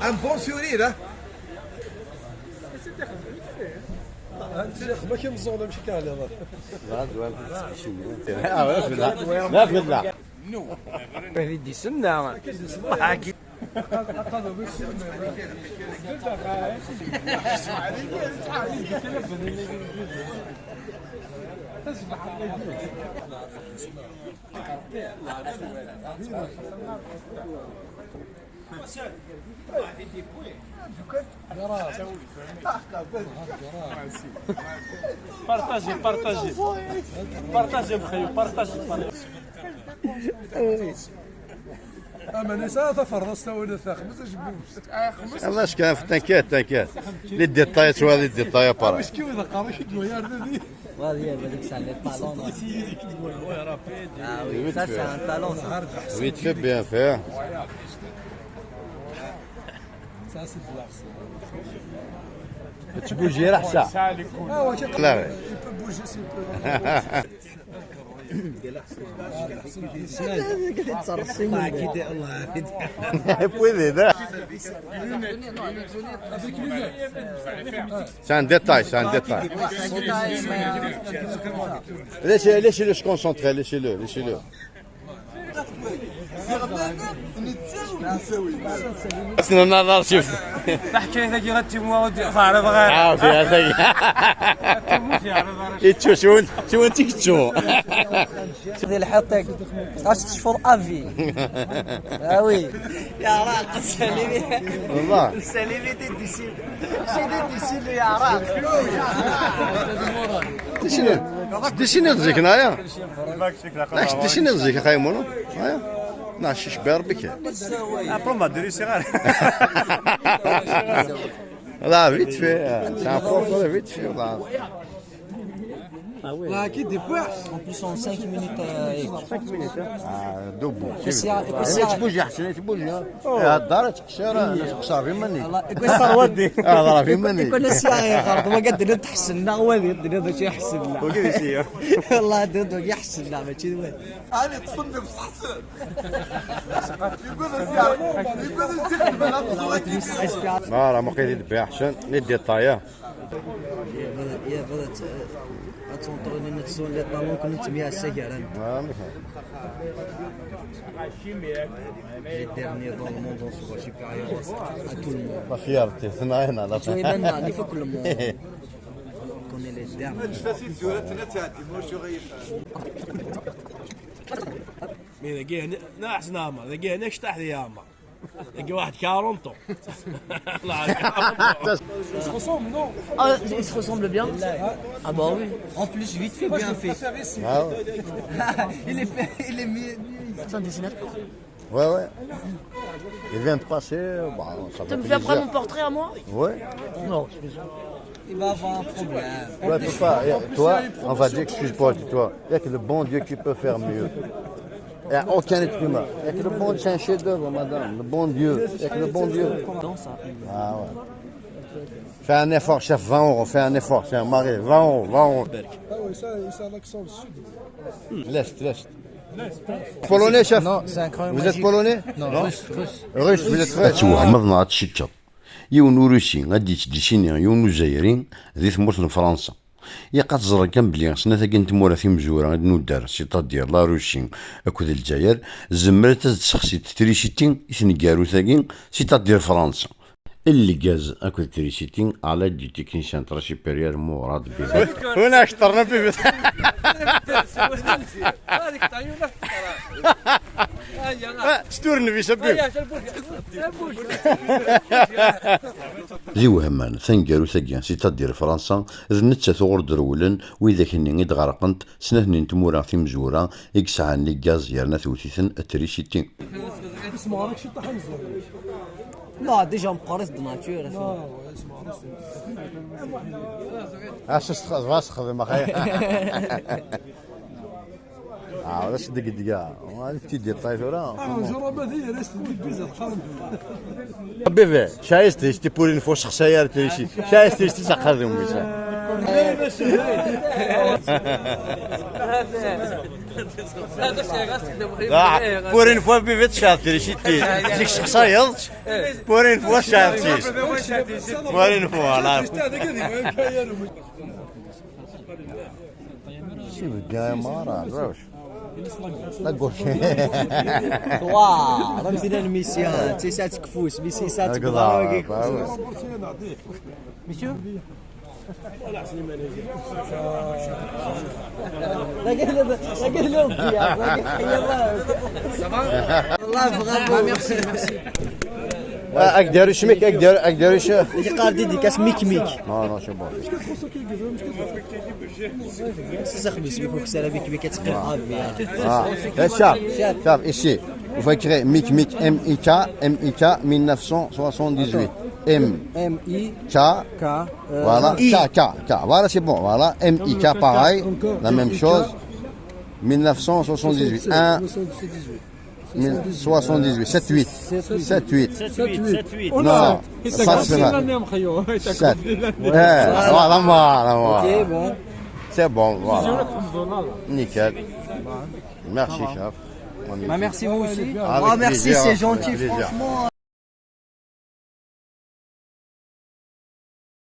Un bon sourire, hein. ما كيمزون ماشي كاع دي سنة بارطاجي بارطاجي بارطاجي بخيو بارطاجي اما نساء تفرست ولا خمس جبوس الله اش كان تنكات لي ديطاي وهذه ديطاي بارا مسكين اذا قاري شي دويار ذي هذه هذيك الساعة لي طالون وي سا سي ان طالون vite fait bien fait Ça, c'est de l'art. Tu bouges là ça. Ah ouais, Là. il peut bouger s'il peut. Puede dar. C'est un détail, c'est un détail. Laissez-le se concentrer, laissez-le. اصلا نظر شوف الحكايه ثقي غتموا فعرف غير عافيه هذاك يتشو شو انت كتشو ديال الحطيك اش تشفر افي وي يا راه السليمي والله السليمي دي سيدي يا راه شنو تجيك هنايا شنو تجيك اخاي مونو هايا ناشي شبير بك ابرون ديري صغار لا فيت في سان بروفو فيت في والله Là, qui dépêche. En plus en 5 minutes 5 minutes دوبو تبوج احسن تبوج يا الدار تكشر تكشر في مني كسر ودي هضر في مني كنا سياي غلط ما قد تحسن وادي الدنيا شي يحسن لا وكيف يصير والله دودو يحسن لا ماشي وين انا تصنف صحصن يقول راه ما قيد يدبي احسن ندي الطايه يا بدات تونطروني نتسون لي طالون كنت تبيع السكر انا Les derniers dans le monde en soi, supérieur à tout le monde. La fierté, c'est rien à la fin. Il faut que le monde connaisse les derniers. مين ذاك ناحس نامر ذاك هناك شطح لي ياما ذاك واحد كارونطو Ils se ressemblent, non? Ah, ils se ressemblent bien. Ah bah oui. En plus, vite fait, Moi, bien je fait. préfère ici. Ah ouais. Il est mieux. C'est un dessinateur. Ouais. Il vient de passer, bah, ça Tu fait me fais après plaisir. mon portrait à moi? Ouais. Non, il va avoir un problème. Ouais, tu peux pas. Toi, on va dire, excuse-moi, dis-toi, il n'y a que le bon Dieu qui peut faire mieux. Il n'y a aucun être humain. Il n'y a que le bon Dieu, c'est un chef-d'œuvre, madame. Le bon Dieu. Il n'y a que le bon Dieu. Dans ça. Ah ouais. Fais un effort, chef, 20 euros, fais un effort, c'est un mari, 20 euros. Ah ouais, ça, c'est un accent du sud. L'Est. Polonais, chef? Non, c'est un crayon Vous êtes polonais? Non, russe. Russe, vous êtes russe? توهمضنا هاد الشتشط يون روسي غادي تديسيني يون جزائري ذي ثمورت فرنسا يا قاتزر كان بلي سنة ثاقي تمورا في مزورة غادي نودار سيتادير لا روسي اكو ذي الجزائر زمرت تسخسي تريشيتين يثنقارو ثاقي سيتادير فرنسا اللي جاز اكو تريشيتين على دي تكنيسيان ترا سوبيريور مراد بيبي هنا اشترنا بيبي ستورني في شبيب ذي وهمان ثنقارو ثقيان سيتادير فرنسا إذ نتسا ثغور درولن وإذا كني إذ غرقنت سنة تمورا في مزورة إكسعان لي غاز يرنا ثوثيثن التريشيتين اسمه هذاك شي طحن زين. Non, déjà on prend de nature. اه ouais, اسمه اش تخدم اخي علاش دقيقة هذه تيدي طايفورة جربت هي ريست البيزا تقارن بيبي شايستي تي بور فو شخصية تريشي شايستي تسخرهم بيسا Pour une fois, buvette châtier, chité. Zik شخصايض. Pour une fois châtier. Pour une fois, là. شو بدي مرة روش. لا قوش. واه رمزنا الميسيان تيسات كفوس بيسيسات كبار مشو لا قال لهم والله بغا ميرسي أقدر شميك أقدر شو. قال ديديكاس ميك non شو بون. سخبيس بيكون سالا بيك كتقل شاف ici vous pouvez écrire Mic M-I-K 1978 M-I-K voilà K voilà c'est bon voilà M-I-K pareil la même chose 1978 1 78 7 8 non ça c'est là 7 voilà c'est bon voilà nickel merci chef merci vous aussi merci c'est gentil franchement.